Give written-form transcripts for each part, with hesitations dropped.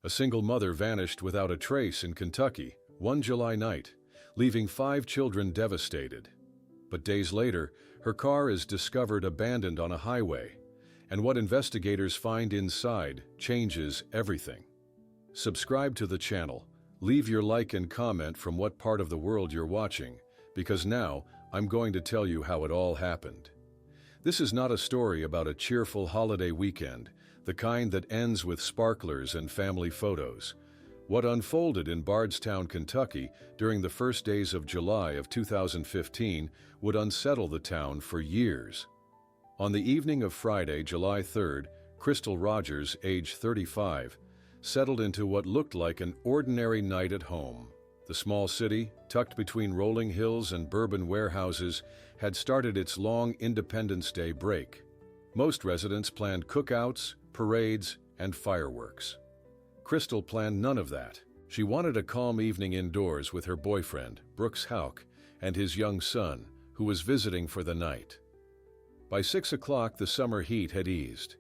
A single mother vanished without a trace in Kentucky one July night, leaving 5 children devastated. But days later, her car is discovered abandoned on a highway, and what investigators find inside changes everything. Subscribe to the channel, leave your like and comment from what part of the world you're watching, because now I'm going to tell you how it all happened. This is not a story about a cheerful holiday weekend, the kind that ends with sparklers and family photos. What unfolded in Bardstown, Kentucky during the first days of July of 2015 would unsettle the town for years. On the evening of Friday, July 3rd, Crystal Rogers, age 35, settled into what looked like an ordinary night at home. The small city, tucked between rolling hills and bourbon warehouses, had started its long Independence Day break. Most residents planned cookouts, parades, and fireworks. Crystal planned none of that. She wanted a calm evening indoors with her boyfriend, Brooks Houck, and his young son, who was visiting for the night. By 6 o'clock, the summer heat had eased.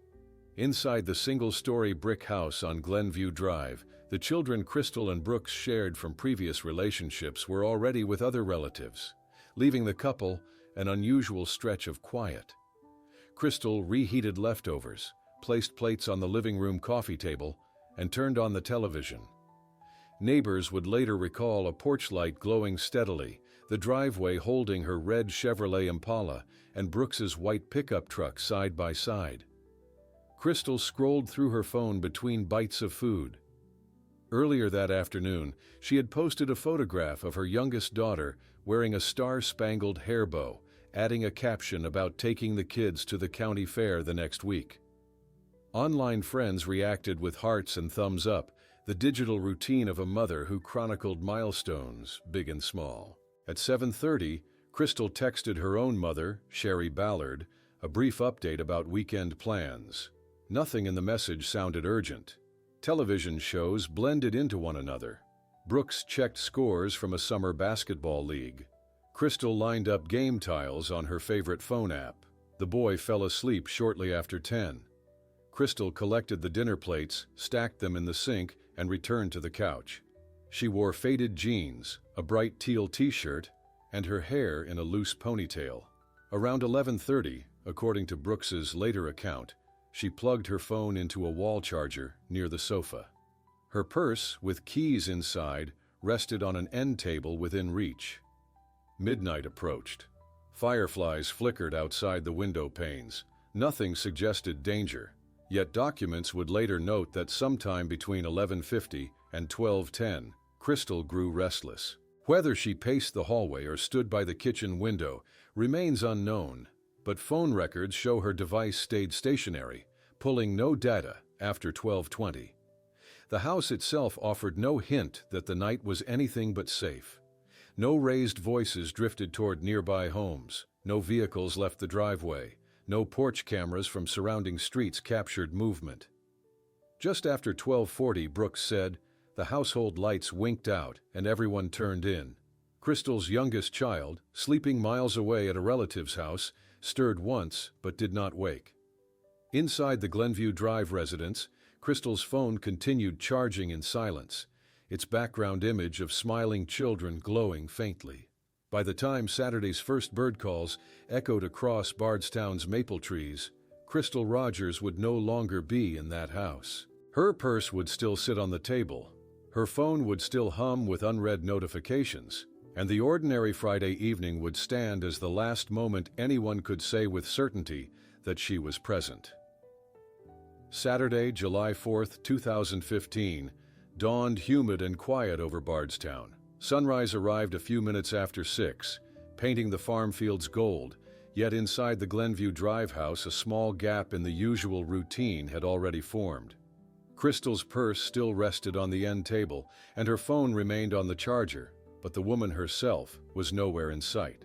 Inside the single-story brick house on Glenview Drive, the children Crystal and Brooks shared from previous relationships were already with other relatives, leaving the couple an unusual stretch of quiet. Crystal reheated leftovers, placed plates on the living room coffee table, and turned on the television. Neighbors would later recall a porch light glowing steadily, the driveway holding her red Chevrolet Impala and Brooks's white pickup truck side by side. Crystal scrolled through her phone between bites of food. Earlier that afternoon, she had posted a photograph of her youngest daughter wearing a star-spangled hair bow, adding a caption about taking the kids to the county fair the next week. Online friends reacted with hearts and thumbs up, the digital routine of a mother who chronicled milestones, big and small. At 7:30, Crystal texted her own mother, Sherry Ballard, a brief update about weekend plans. Nothing in the message sounded urgent. Television shows blended into one another. Brooks checked scores from a summer basketball league. Crystal lined up game tiles on her favorite phone app. The boy fell asleep shortly after 10. Crystal collected the dinner plates, stacked them in the sink, and returned to the couch. She wore faded jeans, a bright teal t-shirt, and her hair in a loose ponytail. Around 11:30, according to Brooks's later account, she plugged her phone into a wall charger near the sofa. Her purse, with keys inside, rested on an end table within reach. Midnight approached. Fireflies flickered outside the window panes. Nothing suggested danger, yet documents would later note that sometime between 11:50 and 12:10, Crystal grew restless. Whether she paced the hallway or stood by the kitchen window remains unknown, but phone records show her device stayed stationary, pulling no data after 12:20. The house itself offered no hint that the night was anything but safe. No raised voices drifted toward nearby homes, no vehicles left the driveway, no porch cameras from surrounding streets captured movement. Just after 12:40, Brooks said, the household lights winked out and everyone turned in. Crystal's youngest child, sleeping miles away at a relative's house, stirred once but did not wake. Inside the Glenview Drive residence, Crystal's phone continued charging in silence, its background image of smiling children glowing faintly. By the time Saturday's first bird calls echoed across Bardstown's maple trees, Crystal Rogers would no longer be in that house. Her purse would still sit on the table, her phone would still hum with unread notifications, and the ordinary Friday evening would stand as the last moment anyone could say with certainty that she was present. Saturday, July 4th, 2015, dawned humid and quiet over Bardstown. Sunrise arrived a few minutes after 6, painting the farm fields gold, yet inside the Glenview Drive house a small gap in the usual routine had already formed. Crystal's purse still rested on the end table, and her phone remained on the charger, but the woman herself was nowhere in sight.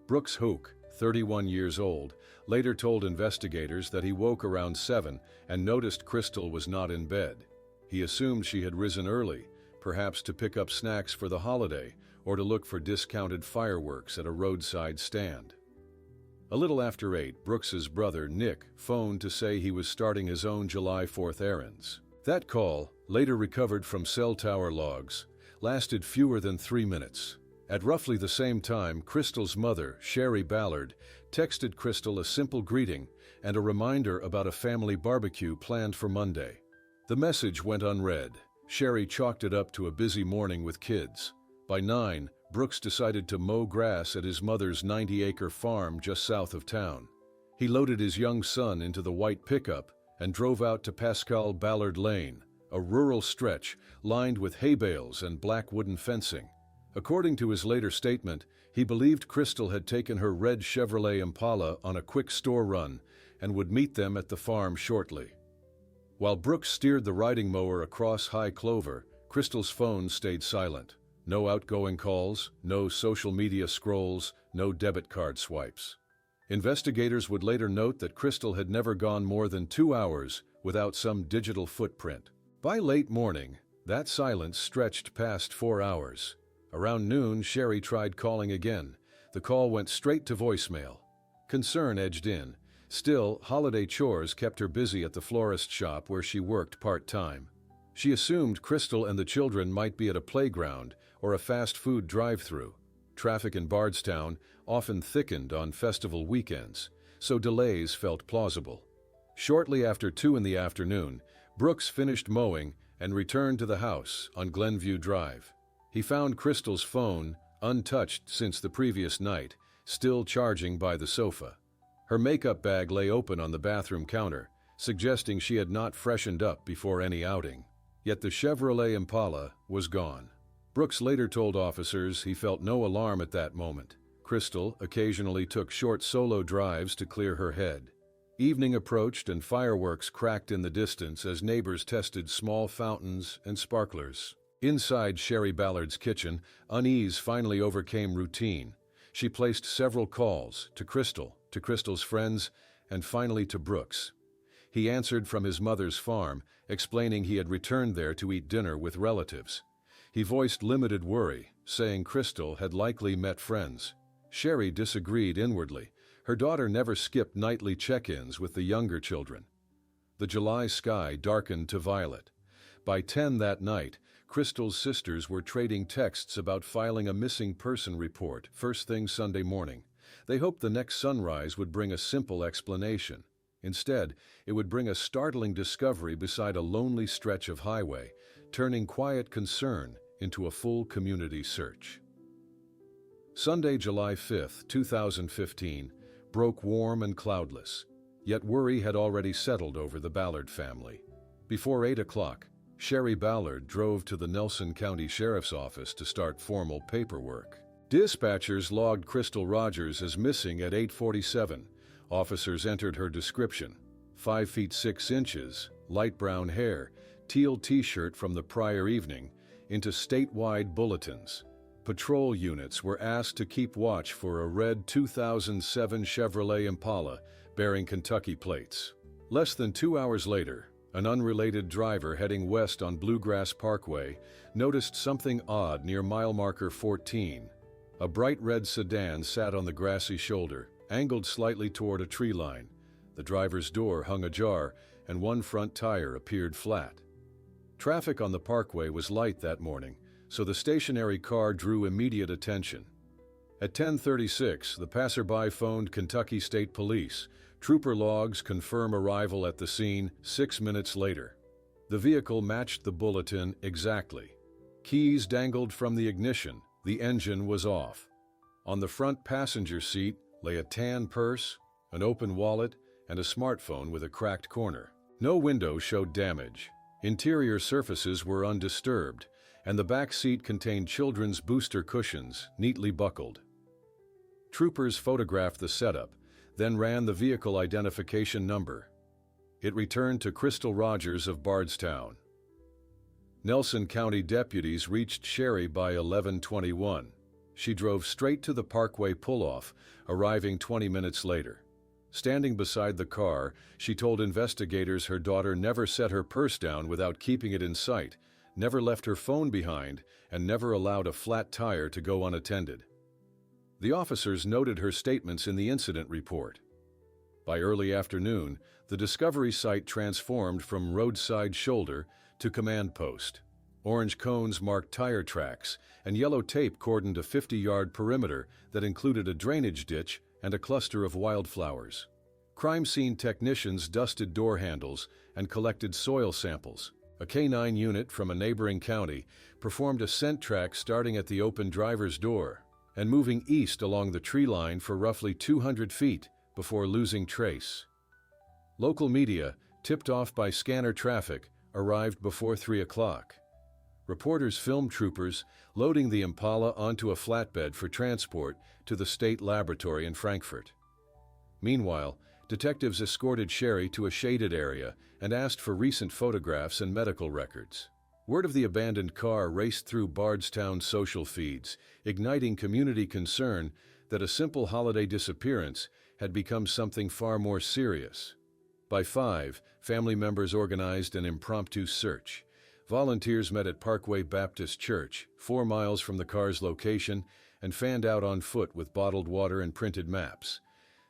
Brooks Houck, 31 years old, later told investigators that he woke around 7 and noticed Crystal was not in bed. He assumed she had risen early, perhaps to pick up snacks for the holiday or to look for discounted fireworks at a roadside stand. A little after 8, Brooks's brother, Nick, phoned to say he was starting his own July 4th errands. That call, later recovered from cell tower logs, lasted fewer than 3 minutes. At roughly the same time, Crystal's mother, Sherry Ballard, texted Crystal a simple greeting and a reminder about a family barbecue planned for Monday. The message went unread. Sherry chalked it up to a busy morning with kids. By 9, Brooks decided to mow grass at his mother's 90-acre farm just south of town. He loaded his young son into the white pickup and drove out to Pascal Ballard Lane, a rural stretch lined with hay bales and black wooden fencing. According to his later statement, he believed Crystal had taken her red Chevrolet Impala on a quick store run and would meet them at the farm shortly. While Brooks steered the riding mower across high clover, Crystal's phone stayed silent. No outgoing calls, no social media scrolls, no debit card swipes. Investigators would later note that Crystal had never gone more than 2 hours without some digital footprint. By late morning, that silence stretched past 4 hours. Around noon, Sherry tried calling again. The call went straight to voicemail. Concern edged in. Still, holiday chores kept her busy at the florist shop where she worked part-time. She assumed Crystal and the children might be at a playground or a fast food drive-thru. Traffic in Bardstown often thickened on festival weekends, so delays felt plausible. Shortly after 2 in the afternoon, Brooks finished mowing and returned to the house on Glenview Drive. He found Crystal's phone, untouched since the previous night, still charging by the sofa. Her makeup bag lay open on the bathroom counter, suggesting she had not freshened up before any outing. Yet the Chevrolet Impala was gone. Brooks later told officers he felt no alarm at that moment. Crystal occasionally took short solo drives to clear her head. Evening approached and fireworks cracked in the distance as neighbors tested small fountains and sparklers. Inside Sherry Ballard's kitchen, unease finally overcame routine. She placed several calls to Crystal's friends, and finally to Brooks. He answered from his mother's farm, explaining he had returned there to eat dinner with relatives. He voiced limited worry, saying Crystal had likely met friends. Sherry disagreed inwardly. Her daughter never skipped nightly check-ins with the younger children. The July sky darkened to violet. By 10 that night, Crystal's sisters were trading texts about filing a missing person report first thing Sunday morning. They hoped the next sunrise would bring a simple explanation. Instead, it would bring a startling discovery beside a lonely stretch of highway, turning quiet concern into a full community search. Sunday, July 5, 2015, broke warm and cloudless, yet worry had already settled over the Ballard family. Before 8 o'clock, Sherry Ballard drove to the Nelson County Sheriff's Office to start formal paperwork. Dispatchers logged Crystal Rogers as missing at 8:47. Officers entered her description: 5 feet 6 inches, light brown hair, teal t-shirt from the prior evening, into statewide bulletins. Patrol units were asked to keep watch for a red 2007 Chevrolet Impala bearing Kentucky plates. Less than 2 hours later, an unrelated driver heading west on Bluegrass Parkway noticed something odd near mile marker 14. A bright red sedan sat on the grassy shoulder, angled slightly toward a tree line. The driver's door hung ajar, and one front tire appeared flat. Traffic on the parkway was light that morning, so the stationary car drew immediate attention. At 10:36, the passerby phoned Kentucky State Police. Trooper logs confirm arrival at the scene 6 minutes later. The vehicle matched the bulletin exactly. Keys dangled from the ignition. The engine was off. On the front passenger seat lay a tan purse, an open wallet, and a smartphone with a cracked corner. No window showed damage. Interior surfaces were undisturbed, and the back seat contained children's booster cushions, neatly buckled. Troopers photographed the setup, then ran the vehicle identification number. It returned to Crystal Rogers of Bardstown. Nelson County deputies reached Sherry by 11:21. She drove straight to the Parkway pull-off, arriving 20 minutes later. Standing beside the car, she told investigators her daughter never set her purse down without keeping it in sight, never left her phone behind, and never allowed a flat tire to go unattended. The officers noted her statements in the incident report. By early afternoon, the discovery site transformed from roadside shoulder to command post. Orange cones marked tire tracks, and yellow tape cordoned a 50-yard perimeter that included a drainage ditch and a cluster of wildflowers. Crime scene technicians dusted door handles and collected soil samples. A K-9 unit from a neighboring county performed a scent track starting at the open driver's door and moving east along the tree line for roughly 200 feet before losing trace. Local media, tipped off by scanner traffic, arrived before 3 o'clock. Reporters filmed troopers loading the Impala onto a flatbed for transport to the state laboratory in Frankfurt. Meanwhile, detectives escorted Sherry to a shaded area and asked for recent photographs and medical records. Word of the abandoned car raced through Bardstown's social feeds, igniting community concern that a simple holiday disappearance had become something far more serious. By 5, family members organized an impromptu search. Volunteers met at Parkway Baptist Church, 4 miles from the car's location, and fanned out on foot with bottled water and printed maps.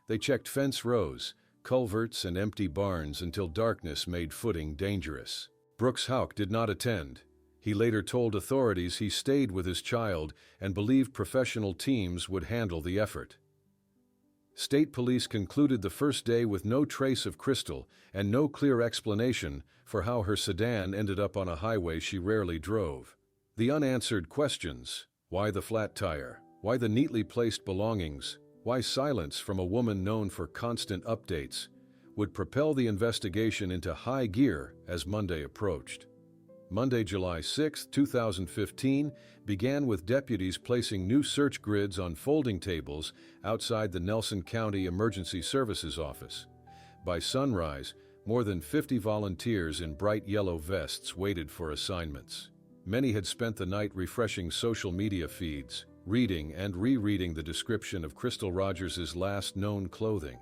They checked fence rows, culverts, and empty barns until darkness made footing dangerous. Brooks Houck did not attend. He later told authorities he stayed with his child and believed professional teams would handle the effort. State police concluded the first day with no trace of Crystal and no clear explanation for how her sedan ended up on a highway she rarely drove. The unanswered questions: why the flat tire? Why the neatly placed belongings? Why silence from a woman known for constant updates? Would propel the investigation into high gear as Monday approached. Monday, July 6, 2015, began with deputies placing new search grids on folding tables outside the Nelson County Emergency Services Office. By sunrise, more than 50 volunteers in bright yellow vests waited for assignments. Many had spent the night refreshing social media feeds, reading and rereading the description of Crystal Rogers' last known clothing.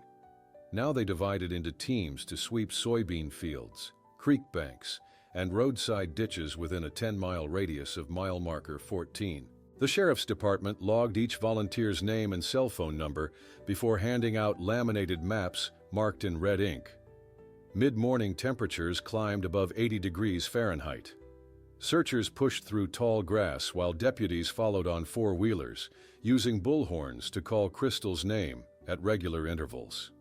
Now they divided into teams to sweep soybean fields, creek banks, and roadside ditches within a 10-mile radius of mile marker 14. The sheriff's department logged each volunteer's name and cell phone number before handing out laminated maps marked in red ink. Mid-morning temperatures climbed above 80 degrees Fahrenheit. Searchers pushed through tall grass while deputies followed on four-wheelers, using bullhorns to call Crystal's name at regular intervals.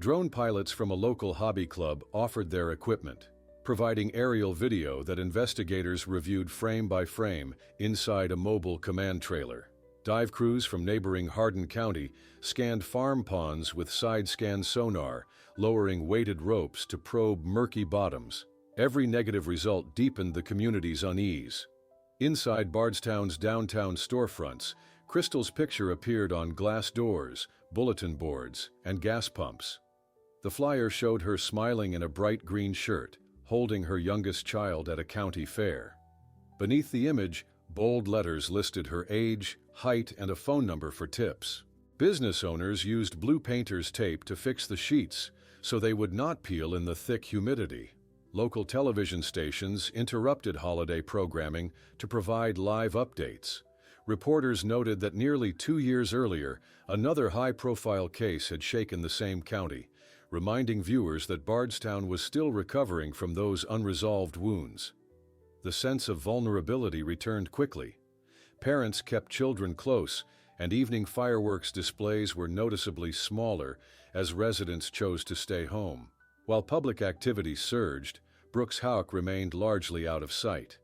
Drone pilots from a local hobby club offered their equipment, providing aerial video that investigators reviewed frame by frame inside a mobile command trailer. Dive crews from neighboring Hardin County scanned farm ponds with side-scan sonar, lowering weighted ropes to probe murky bottoms. Every negative result deepened the community's unease. Inside Bardstown's downtown storefronts, Crystal's picture appeared on glass doors, bulletin boards, and gas pumps. The flyer showed her smiling in a bright green shirt, holding her youngest child at a county fair. Beneath the image, bold letters listed her age, height, and a phone number for tips. Business owners used blue painter's tape to fix the sheets so they would not peel in the thick humidity. Local television stations interrupted holiday programming to provide live updates. Reporters noted that nearly 2 years earlier, another high-profile case had shaken the same county, reminding viewers that Bardstown was still recovering from those unresolved wounds. The sense of vulnerability returned quickly. Parents kept children close, and evening fireworks displays were noticeably smaller as residents chose to stay home. While public activity surged, Brooks Houck remained largely out of sight.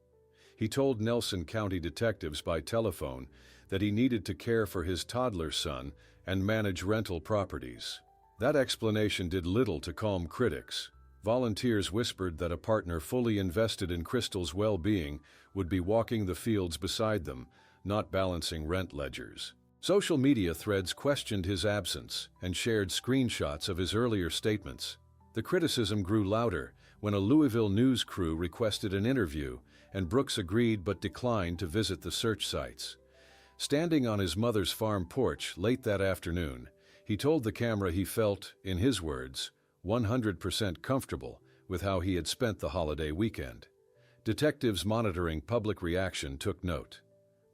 He told Nelson County detectives by telephone that he needed to care for his toddler son and manage rental properties. That explanation did little to calm critics. Volunteers whispered that a partner fully invested in Crystal's well-being would be walking the fields beside them, not balancing rent ledgers. Social media threads questioned his absence and shared screenshots of his earlier statements. The criticism grew louder when a Louisville news crew requested an interview, and Brooks agreed but declined to visit the search sites. Standing on his mother's farm porch late that afternoon, he told the camera he felt, in his words, 100% comfortable with how he had spent the holiday weekend. Detectives monitoring public reaction took note.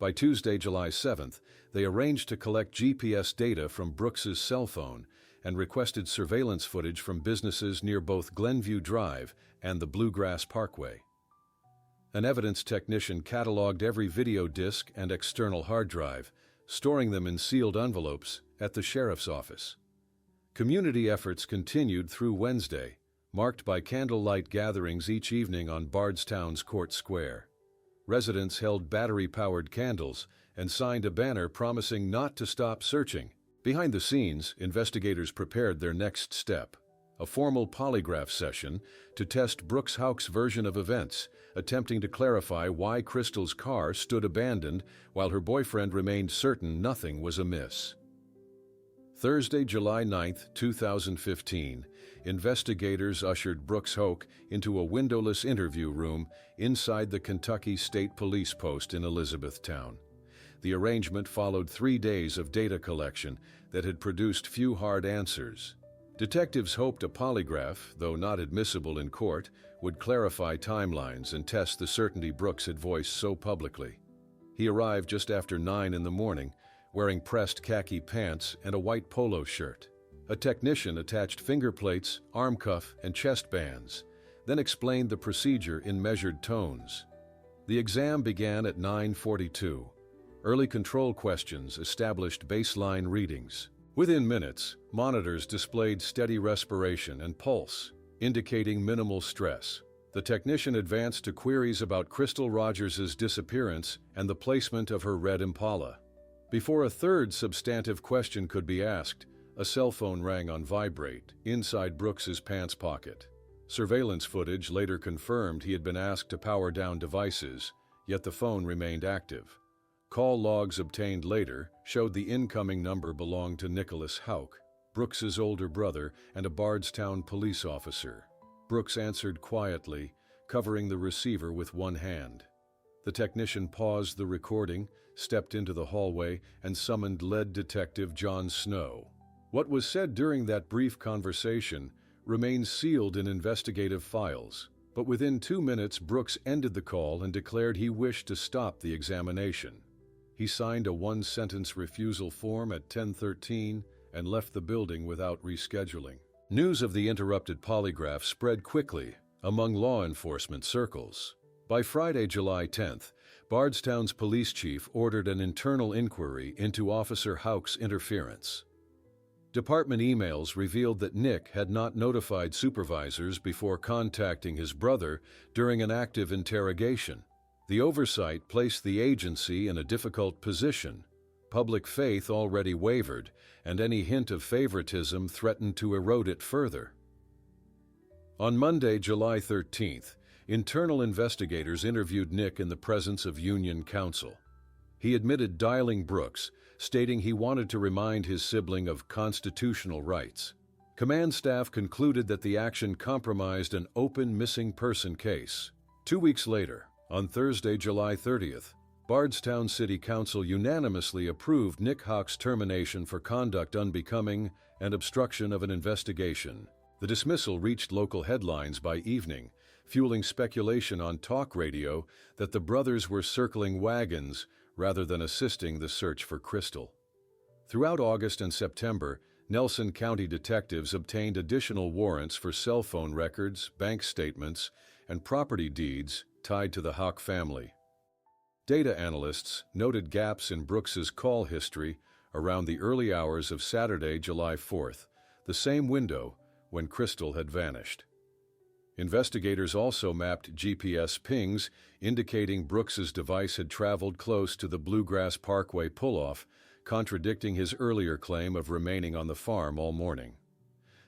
By Tuesday, July 7th, they arranged to collect GPS data from Brooks's cell phone and requested surveillance footage from businesses near both Glenview Drive and the Bluegrass Parkway. An evidence technician cataloged every video disc and external hard drive, storing them in sealed envelopes at the sheriff's office. Community efforts continued through Wednesday, marked by candlelight gatherings each evening on Bardstown's Court Square. Residents held battery-powered candles and signed a banner promising not to stop searching. Behind the scenes, investigators prepared their next step, a formal polygraph session to test Brooks Houck's version of events, attempting to clarify why Crystal's car stood abandoned while her boyfriend remained certain nothing was amiss. Thursday, July 9, 2015, investigators ushered Brooks Houck into a windowless interview room inside the Kentucky State Police Post in Elizabethtown. The arrangement followed 3 days of data collection that had produced few hard answers. Detectives hoped a polygraph, though not admissible in court, would clarify timelines and test the certainty Brooks had voiced so publicly. He arrived just after 9 in the morning, wearing pressed khaki pants and a white polo shirt. A technician attached finger plates, arm cuff, and chest bands, then explained the procedure in measured tones. The exam began at 9:42. Early control questions established baseline readings. Within minutes, monitors displayed steady respiration and pulse, indicating minimal stress. The technician advanced to queries about Crystal Rogers' disappearance and the placement of her red Impala. Before a third substantive question could be asked, a cell phone rang on vibrate inside Brooks's pants pocket. Surveillance footage later confirmed he had been asked to power down devices, yet the phone remained active. Call logs obtained later showed the incoming number belonged to Nicholas Houck, Brooks's older brother and a Bardstown police officer. Brooks answered quietly, covering the receiver with one hand. The technician paused the recording, stepped into the hallway, and summoned lead detective John Snow. What was said during that brief conversation remains sealed in investigative files, but within 2 minutes Brooks ended the call and declared he wished to stop the examination. He signed a one-sentence refusal form at 10:13 and left the building without rescheduling. News of the interrupted polygraph spread quickly among law enforcement circles. By Friday, July 10th, Bardstown's police chief ordered an internal inquiry into Officer Houck's interference. Department emails revealed that Nick had not notified supervisors before contacting his brother during an active interrogation. The oversight placed the agency in a difficult position. Public faith already wavered, and any hint of favoritism threatened to erode it further. On Monday, July 13th, internal investigators interviewed Nick in the presence of Union counsel. He admitted dialing Brooks, stating he wanted to remind his sibling of constitutional rights. Command staff concluded that the action compromised an open missing person case. 2 weeks later, on Thursday, July 30th, Bardstown City Council unanimously approved Nick Houck's termination for conduct unbecoming and obstruction of an investigation. The dismissal reached local headlines by evening, fueling speculation on talk radio that the brothers were circling wagons rather than assisting the search for Crystal. Throughout August and September, Nelson County detectives obtained additional warrants for cell phone records, bank statements, and property deeds tied to the Houck family. Data analysts noted gaps in Brooks's call history around the early hours of Saturday, July 4th, the same window when Crystal had vanished. Investigators also mapped GPS pings indicating Brooks's device had traveled close to the Bluegrass Parkway pull-off, contradicting his earlier claim of remaining on the farm all morning.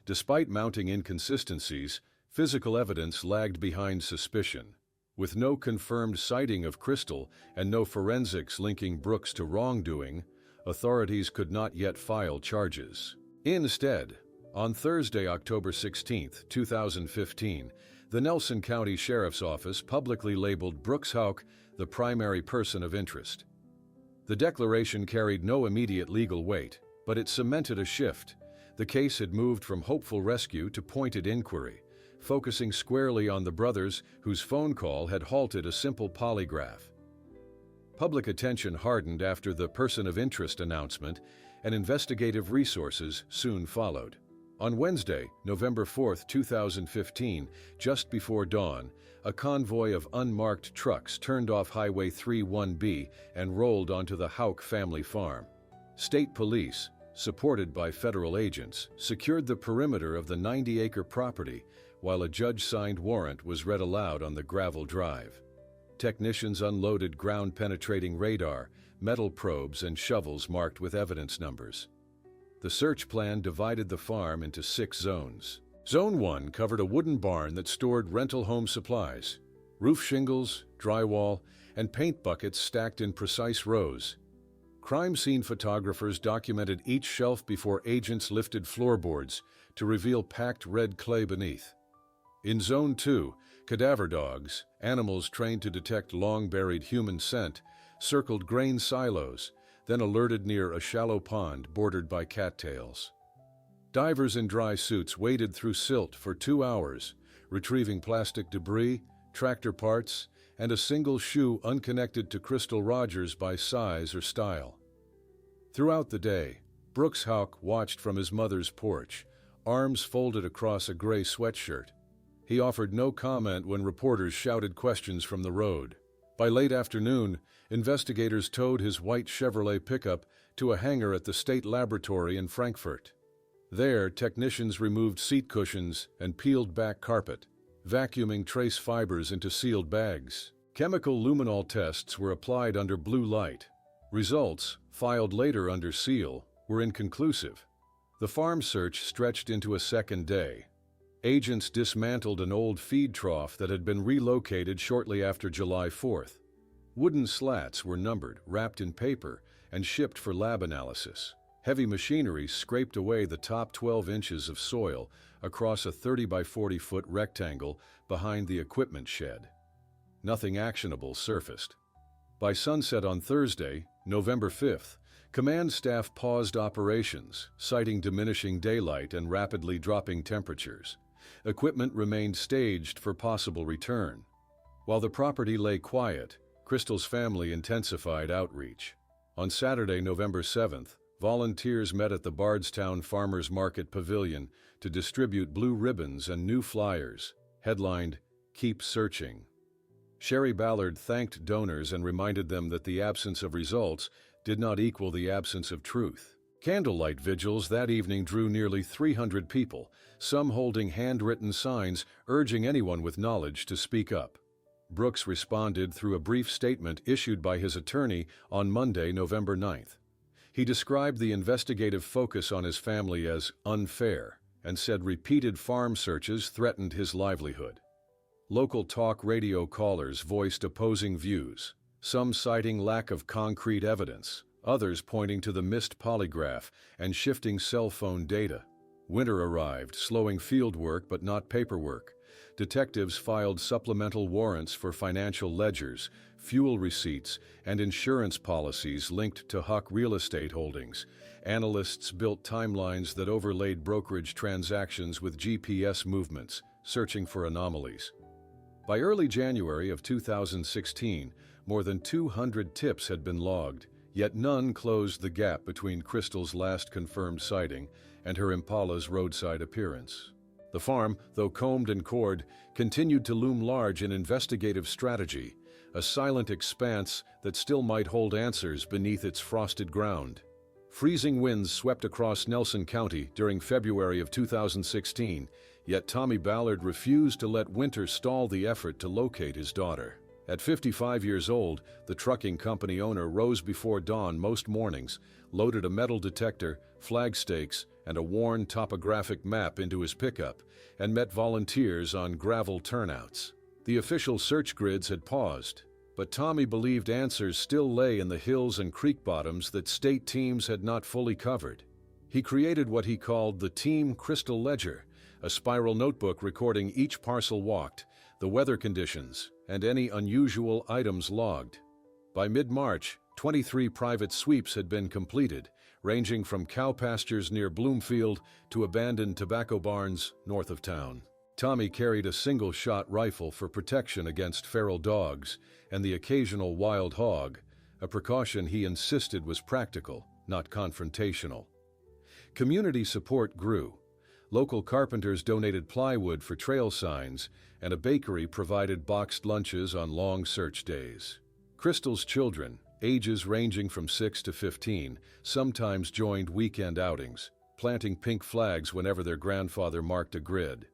Despite mounting inconsistencies, physical evidence lagged behind suspicion. With no confirmed sighting of Crystal and no forensics linking Brooks to wrongdoing, authorities could not yet file charges. Instead, on Thursday, October 16, 2015, the Nelson County Sheriff's Office publicly labeled Brooks Houck the primary person of interest. The declaration carried no immediate legal weight, but it cemented a shift. The case had moved from hopeful rescue to pointed inquiry, focusing squarely on the brothers whose phone call had halted a simple polygraph. Public attention hardened after the person of interest announcement, and investigative resources soon followed. On Wednesday, November 4, 2015, just before dawn, a convoy of unmarked trucks turned off Highway 31B and rolled onto the Houck family farm. State police, supported by federal agents, secured the perimeter of the 90-acre property while a judge-signed warrant was read aloud on the gravel drive. Technicians unloaded ground-penetrating radar, metal probes, and shovels marked with evidence numbers. The search plan divided the farm into 6 zones. Zone 1 covered a wooden barn that stored rental home supplies, roof shingles, drywall, and paint buckets stacked in precise rows. Crime scene photographers documented each shelf before agents lifted floorboards to reveal packed red clay beneath. In Zone 2, cadaver dogs, animals trained to detect long-buried human scent, circled grain silos, then alerted near a shallow pond bordered by cattails. Divers in dry suits waded through silt for 2 hours, retrieving plastic debris, tractor parts, and a single shoe unconnected to Crystal Rogers by size or style. Throughout the day, Brooks Houck watched from his mother's porch, arms folded across a gray sweatshirt. He offered no comment when reporters shouted questions from the road. By late afternoon, investigators towed his white Chevrolet pickup to a hangar at the state laboratory in Frankfurt. There, technicians removed seat cushions and peeled back carpet, vacuuming trace fibers into sealed bags. Chemical luminol tests were applied under blue light. Results, filed later under seal, were inconclusive. The farm search stretched into a second day. Agents dismantled an old feed trough that had been relocated shortly after July 4th. Wooden slats were numbered, wrapped in paper, and shipped for lab analysis. Heavy machinery scraped away the top 12 inches of soil across a 30 by 40-foot rectangle behind the equipment shed. Nothing actionable surfaced. By sunset on Thursday, November 5th, command staff paused operations, citing diminishing daylight and rapidly dropping temperatures. Equipment remained staged for possible return. While the property lay quiet, Crystal's family intensified outreach. On Saturday, November 7th, volunteers met at the Bardstown Farmers Market Pavilion to distribute blue ribbons and new flyers, headlined, "Keep Searching." Sherry Ballard thanked donors and reminded them that the absence of results did not equal the absence of truth. Candlelight vigils that evening drew nearly 300 people, some holding handwritten signs urging anyone with knowledge to speak up. Brooks responded through a brief statement issued by his attorney on Monday, November 9th. He described the investigative focus on his family as unfair and said repeated farm searches threatened his livelihood. Local talk radio callers voiced opposing views, some citing lack of concrete evidence, others pointing to the missed polygraph and shifting cell phone data. Winter arrived, slowing field work but not paperwork. Detectives filed supplemental warrants for financial ledgers, fuel receipts, and insurance policies linked to Houck real estate holdings. Analysts built timelines that overlaid brokerage transactions with GPS movements, searching for anomalies. By early January of 2016, more than 200 tips had been logged, yet none closed the gap between Crystal's last confirmed sighting and her Impala's roadside appearance. The farm, though combed and cored, continued to loom large in investigative strategy, a silent expanse that still might hold answers beneath its frosted ground. Freezing winds swept across Nelson County during February of 2016, yet Tommy Ballard refused to let winter stall the effort to locate his daughter. At 55 years old, the trucking company owner rose before dawn most mornings, loaded a metal detector, flag stakes, and a worn topographic map into his pickup, and met volunteers on gravel turnouts. The official search grids had paused, but Tommy believed answers still lay in the hills and creek bottoms that state teams had not fully covered. He created what he called the Team Crystal Ledger, a spiral notebook recording each parcel walked, the weather conditions, and any unusual items logged. By mid-March, 23 private sweeps had been completed, ranging from cow pastures near Bloomfield to abandoned tobacco barns north of town. Tommy carried a single-shot rifle for protection against feral dogs and the occasional wild hog, a precaution he insisted was practical, not confrontational. Community support grew. Local carpenters donated plywood for trail signs, and a bakery provided boxed lunches on long search days. Crystal's children, ages ranging from 6 to 15, sometimes joined weekend outings, planting pink flags whenever their grandfather marked a grid.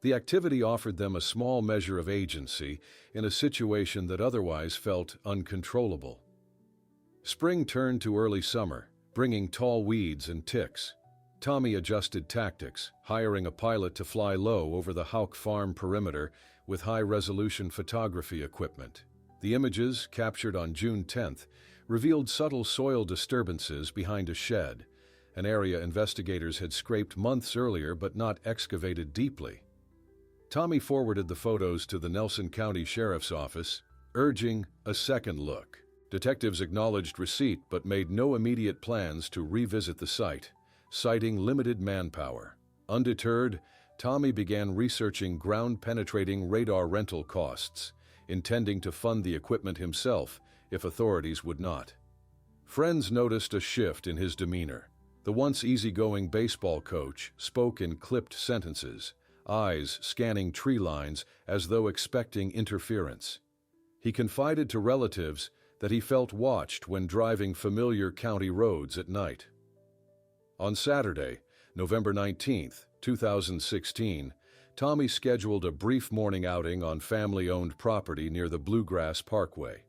The activity offered them a small measure of agency in a situation that otherwise felt uncontrollable. Spring turned to early summer, bringing tall weeds and ticks. Tommy adjusted tactics, hiring a pilot to fly low over the Houck farm perimeter with high-resolution photography equipment. The images, captured on June 10th, revealed subtle soil disturbances behind a shed, an area investigators had scraped months earlier but not excavated deeply. Tommy forwarded the photos to the Nelson County Sheriff's Office, urging a second look. Detectives acknowledged receipt but made no immediate plans to revisit the site, citing limited manpower. Undeterred, Tommy began researching ground-penetrating radar rental costs, intending to fund the equipment himself if authorities would not. Friends noticed a shift in his demeanor. The once easygoing baseball coach spoke in clipped sentences, eyes scanning tree lines as though expecting interference. He confided to relatives that he felt watched when driving familiar county roads at night. On Saturday, November 19, 2016, Tommy scheduled a brief morning outing on family-owned property near the Bluegrass Parkway.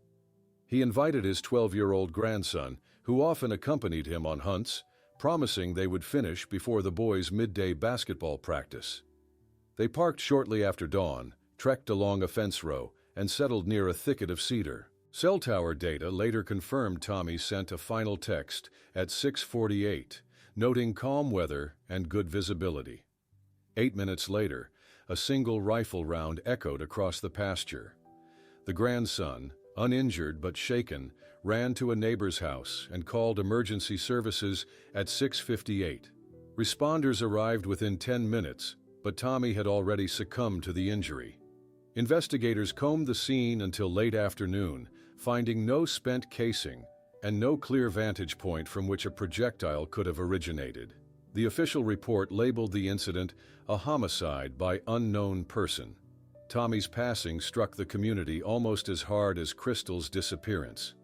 He invited his 12-year-old grandson, who often accompanied him on hunts, promising they would finish before the boys' midday basketball practice. They parked shortly after dawn, trekked along a fence row, and settled near a thicket of cedar. Cell tower data later confirmed Tommy sent a final text at 6:48, noting calm weather and good visibility. 8 minutes later, a single rifle round echoed across the pasture. The grandson, uninjured but shaken, ran to a neighbor's house and called emergency services at 6:58. Responders arrived within 10 minutes, but Tommy had already succumbed to the injury. Investigators combed the scene until late afternoon, finding no spent casing and no clear vantage point from which a projectile could have originated. The official report labeled the incident a homicide by unknown person. Tommy's passing struck the community almost as hard as Crystal's disappearance.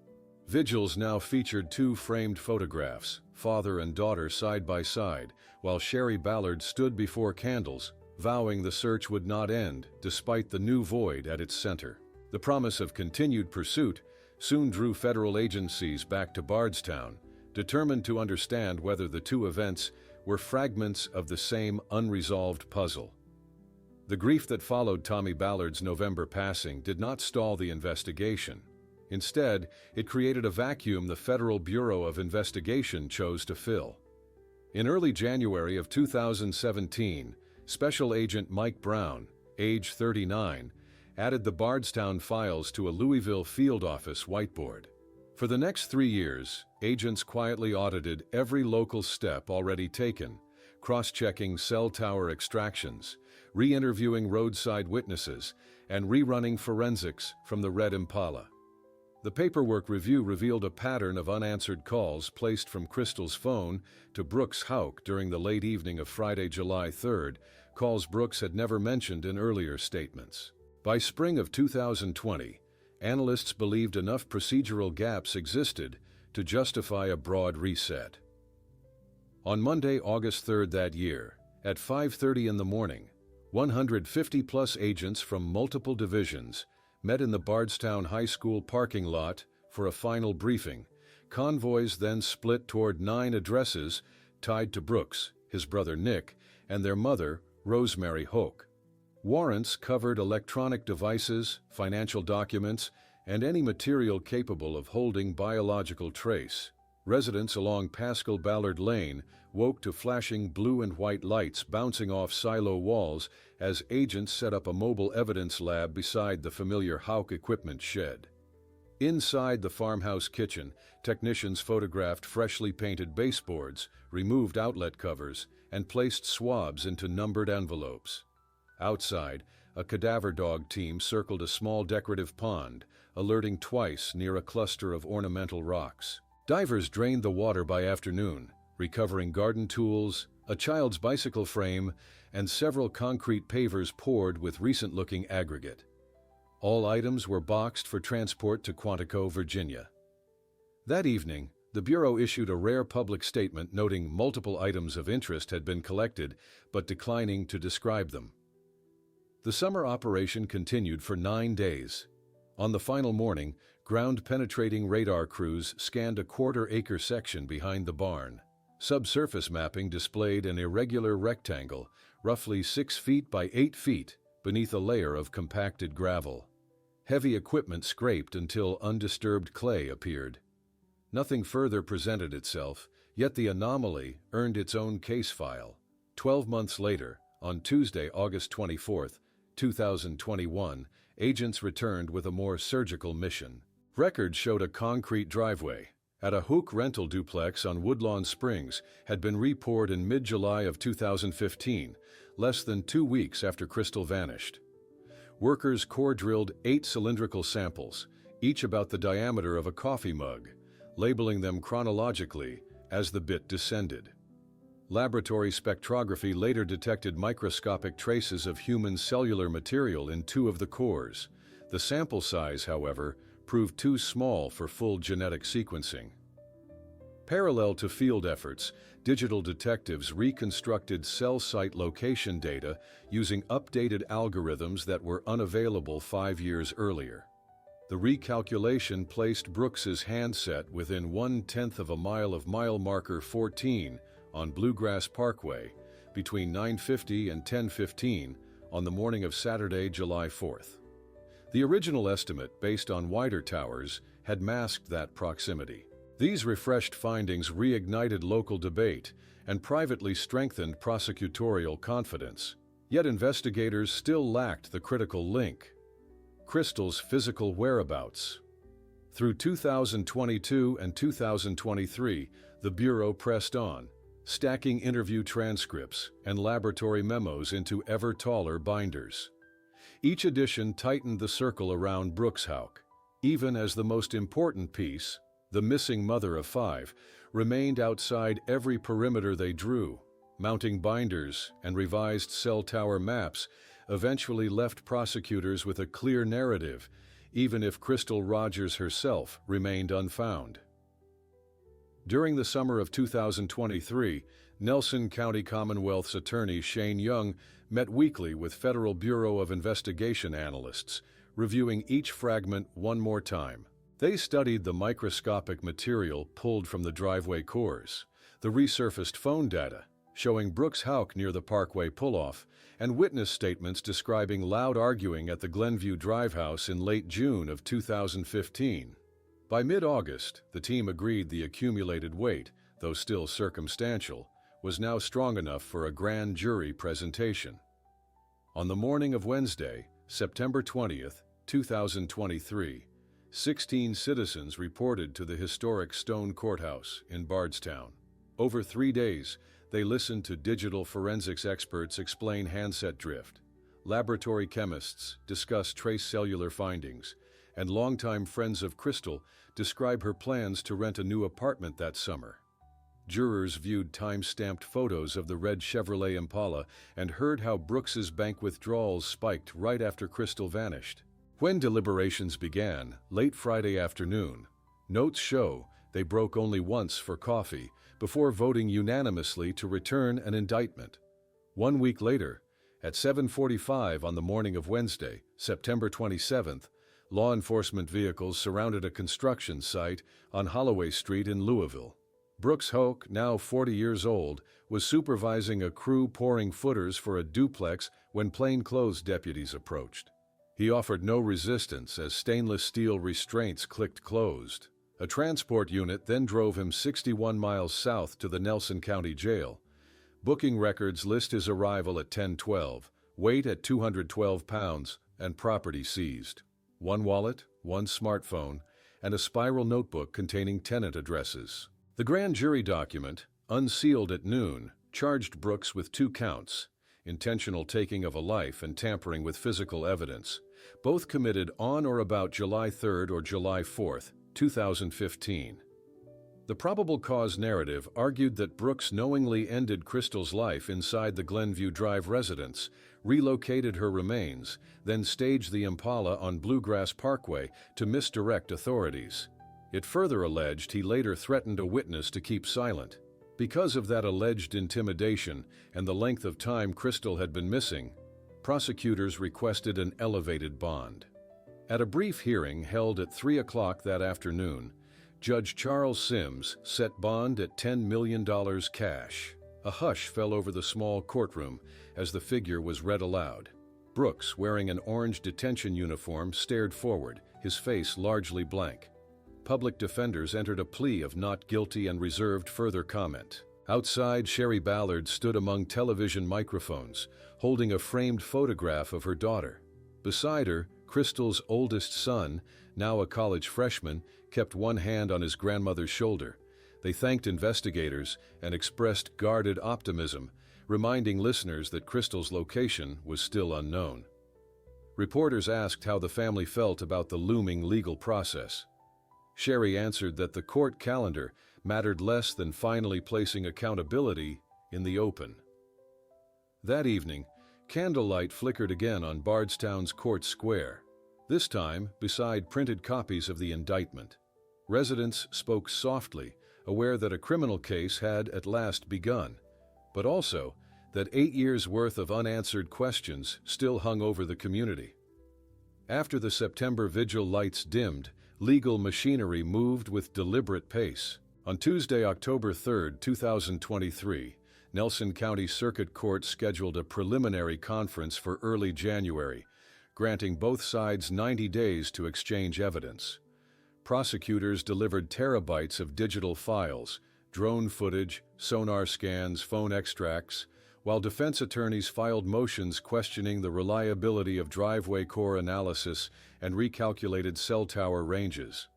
Vigils now featured 2 framed photographs, father and daughter side by side, while Sherry Ballard stood before candles, vowing the search would not end despite the new void at its center. The promise of continued pursuit soon drew federal agencies back to Bardstown, determined to understand whether the 2 events were fragments of the same unresolved puzzle. The grief that followed Tommy Ballard's November passing did not stall the investigation. Instead, it created a vacuum the Federal Bureau of Investigation chose to fill. In early January of 2017, Special Agent Mike Brown, age 39, added the Bardstown files to a Louisville field office whiteboard. For the next 3 years, agents quietly audited every local step already taken, cross-checking cell tower extractions, re-interviewing roadside witnesses, and rerunning forensics from the Red Impala. The paperwork review revealed a pattern of unanswered calls placed from Crystal's phone to Brooks Houck during the late evening of Friday, July 3rd, calls Brooks had never mentioned in earlier statements. By spring of 2020, analysts believed enough procedural gaps existed to justify a broad reset. On Monday, August 3rd that year, at 5:30 in the morning, 150-plus agents from multiple divisions met in the Bardstown High School parking lot for a final briefing. Convoys then split toward 9 addresses tied to Brooks, his brother Nick, and their mother, Rosemary Hoke. Warrants covered electronic devices, financial documents, and any material capable of holding biological trace. Residents along Pascal Ballard Lane woke to flashing blue and white lights bouncing off silo walls as agents set up a mobile evidence lab beside the familiar Houck equipment shed. Inside the farmhouse kitchen, technicians photographed freshly painted baseboards, removed outlet covers, and placed swabs into numbered envelopes. Outside, a cadaver dog team circled a small decorative pond, alerting twice near a cluster of ornamental rocks. Divers drained the water by afternoon, recovering garden tools, a child's bicycle frame, and several concrete pavers poured with recent-looking aggregate. All items were boxed for transport to Quantico, Virginia. That evening, the Bureau issued a rare public statement noting multiple items of interest had been collected, but declining to describe them. The summer operation continued for 9 days. On the final morning, ground-penetrating radar crews scanned a quarter-acre section behind the barn. Subsurface mapping displayed an irregular rectangle, roughly 6 feet by 8 feet, beneath a layer of compacted gravel. Heavy equipment scraped until undisturbed clay appeared. Nothing further presented itself, yet the anomaly earned its own case file. 12 months later, on Tuesday, August 24, 2021, agents returned with a more surgical mission. Records showed a concrete driveway at a Hook rental duplex on Woodlawn Springs had been repoured in mid-July of 2015, less than 2 weeks after Crystal vanished. Workers core-drilled 8 cylindrical samples, each about the diameter of a coffee mug, labeling them chronologically as the bit descended. Laboratory spectrography later detected microscopic traces of human cellular material in 2 of the cores. The sample size, however, proved too small for full genetic sequencing. Parallel to field efforts, digital detectives reconstructed cell site location data using updated algorithms that were unavailable 5 years earlier. The recalculation placed Brooks's handset within 1/10 of a mile of mile marker 14 on Bluegrass Parkway between 9:50 and 10:15 on the morning of Saturday, July 4th. The original estimate, based on wider towers, had masked that proximity. These refreshed findings reignited local debate and privately strengthened prosecutorial confidence. Yet investigators still lacked the critical link: Crystal's physical whereabouts. Through 2022 and 2023, the Bureau pressed on, stacking interview transcripts and laboratory memos into ever taller binders. Each edition tightened the circle around Brooks Houck, even as the most important piece, the missing mother of 5, remained outside every perimeter they drew. Mounting binders and revised cell tower maps eventually left prosecutors with a clear narrative, even if Crystal Rogers herself remained unfound. During the summer of 2023, Nelson County Commonwealth's attorney Shane Young met weekly with Federal Bureau of Investigation analysts, reviewing each fragment one more time. They studied the microscopic material pulled from the driveway cores, the resurfaced phone data showing Brooks Houck near the Parkway pull-off, and witness statements describing loud arguing at the Glenview Drive house in late June of 2015. By mid-August, the team agreed the accumulated weight, though still circumstantial, was now strong enough for a grand jury presentation. On the morning of Wednesday, September 20th, 2023, 16 citizens reported to the historic Stone Courthouse in Bardstown. Over 3 days, they listened to digital forensics experts explain handset drift, laboratory chemists discuss trace cellular findings, and longtime friends of Crystal describe her plans to rent a new apartment that summer. Jurors viewed time-stamped photos of the red Chevrolet Impala and heard how Brooks's bank withdrawals spiked right after Crystal vanished. When deliberations began, late Friday afternoon, notes show they broke only once for coffee before voting unanimously to return an indictment. 1 week later, at 7:45 on the morning of Wednesday, September 27th, law enforcement vehicles surrounded a construction site on Holloway Street in Louisville. Brooks Houck, now 40 years old, was supervising a crew pouring footers for a duplex when plainclothes deputies approached. He offered no resistance as stainless steel restraints clicked closed. A transport unit then drove him 61 miles south to the Nelson County Jail. Booking records list his arrival at 10:12, weight at 212 pounds, and property seized: 1 wallet, 1 smartphone, and a spiral notebook containing tenant addresses. The grand jury document, unsealed at noon, charged Brooks with 2 counts: intentional taking of a life and tampering with physical evidence, both committed on or about July 3rd or July 4th, 2015. The The probable cause narrative argued that Brooks knowingly ended Crystal's life inside the Glenview Drive residence, relocated her remains, then staged the Impala on Bluegrass Parkway to misdirect authorities. It further alleged he later threatened a witness to keep silent. Because of that alleged intimidation and the length of time Crystal had been missing, prosecutors requested an elevated bond. At a brief hearing held at 3 o'clock that afternoon, Judge Charles Sims set bond at $10 million cash. A hush fell over the small courtroom as the figure was read aloud. Brooks, wearing an orange detention uniform, stared forward, his face largely blank. Public defenders entered a plea of not guilty and reserved further comment. Outside, Sherry Ballard stood among television microphones, holding a framed photograph of her daughter. Beside her, Crystal's oldest son, now a college freshman, kept one hand on his grandmother's shoulder. They thanked investigators and expressed guarded optimism, reminding listeners that Crystal's location was still unknown. Reporters asked how the family felt about the looming legal process. Sherry answered that the court calendar mattered less than finally placing accountability in the open. That evening, candlelight flickered again on Bardstown's Court Square, this time beside printed copies of the indictment. Residents spoke softly, aware that a criminal case had at last begun, but also that 8 years' worth of unanswered questions still hung over the community. After the September vigil lights dimmed, legal machinery moved with deliberate pace. On Tuesday, October 3, 2023, Nelson County Circuit Court scheduled a preliminary conference for early January, granting both sides 90 days to exchange evidence. Prosecutors delivered terabytes of digital files, drone footage, sonar scans, phone extracts, while defense attorneys filed motions questioning the reliability of driveway core analysis and recalculated cell tower ranges.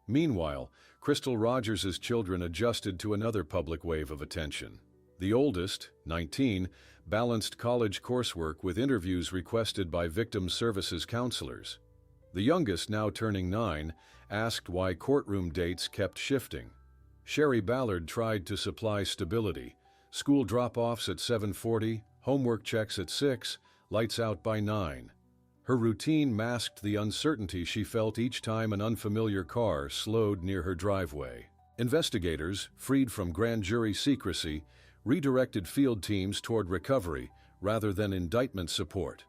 Meanwhile, Crystal Rogers' children adjusted to another public wave of attention. The oldest, 19, balanced college coursework with interviews requested by victim services counselors. The youngest, now turning 9, asked why courtroom dates kept shifting. Sherry Ballard tried to supply stability: school drop-offs at 7:40, homework checks at 6, lights out by 9. Her routine masked the uncertainty she felt each time an unfamiliar car slowed near her driveway. Investigators, freed from grand jury secrecy, redirected field teams toward recovery rather than indictment support.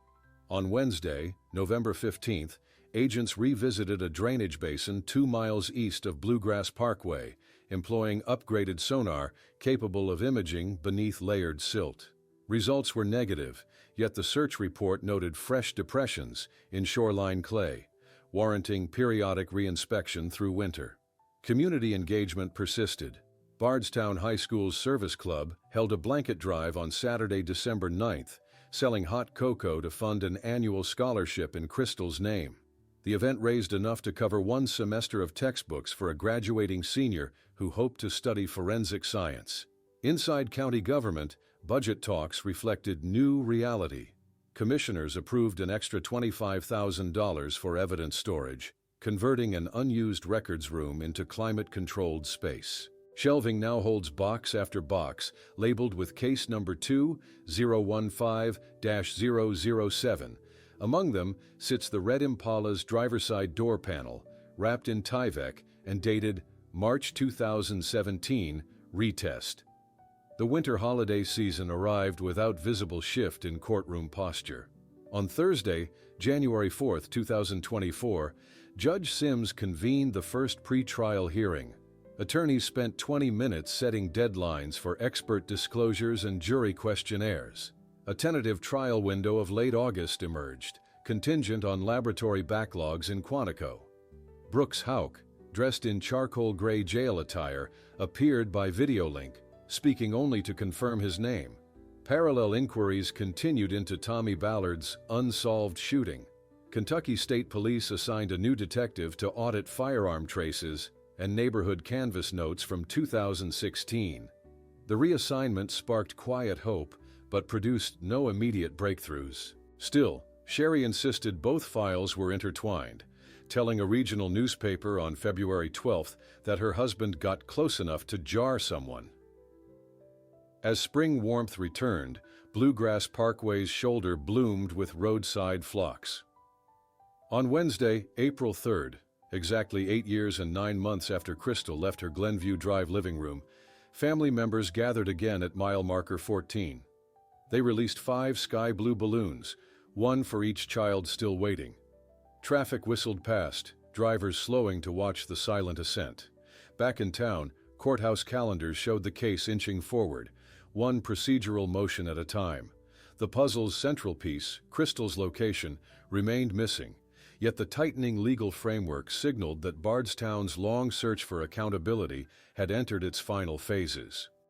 On Wednesday, November 15th, agents revisited a drainage basin 2 miles east of Bluegrass Parkway, employing upgraded sonar capable of imaging beneath layered silt. Results were negative, yet the search report noted fresh depressions in shoreline clay, warranting periodic reinspection through winter. Community engagement persisted. Bardstown High School's Service Club held a blanket drive on Saturday, December 9th, selling hot cocoa to fund an annual scholarship in Crystal's name. The event raised enough to cover 1 semester of textbooks for a graduating senior who hoped to study forensic science. Inside county government, budget talks reflected new reality. Commissioners approved an extra $25,000 for evidence storage, converting an unused records room into climate-controlled space. Shelving now holds box after box, labeled with case number 2015-007. Among them sits the red Impala's driver's side door panel, wrapped in Tyvek and dated March 2017, retest. The winter holiday season arrived without visible shift in courtroom posture. On Thursday, January 4, 2024, Judge Sims convened the first pre-trial hearing. Attorneys spent 20 minutes setting deadlines for expert disclosures and jury questionnaires. A tentative trial window of late August emerged, contingent on laboratory backlogs in Quantico. Brooks Houck, dressed in charcoal gray jail attire, appeared by video link, speaking only to confirm his name. Parallel inquiries continued into Tommy Ballard's unsolved shooting. Kentucky State Police assigned a new detective to audit firearm traces and neighborhood canvas notes from 2016. The reassignment sparked quiet hope, but produced no immediate breakthroughs. Still, Sherry insisted both files were intertwined, telling a regional newspaper on February 12th that her husband got close enough to jar someone. As spring warmth returned, Bluegrass Parkway's shoulder bloomed with roadside phlox. On Wednesday, April 3rd, exactly 8 years and 9 months after Crystal left her Glenview Drive living room, family members gathered again at mile marker 14. They released 5 sky blue balloons, one for each child still waiting. Traffic whistled past, drivers slowing to watch the silent ascent. Back in town, courthouse calendars showed the case inching forward, one procedural motion at a time. The puzzle's central piece, Crystal's location, remained missing, yet the tightening legal framework signaled that Bardstown's long search for accountability had entered its final phases.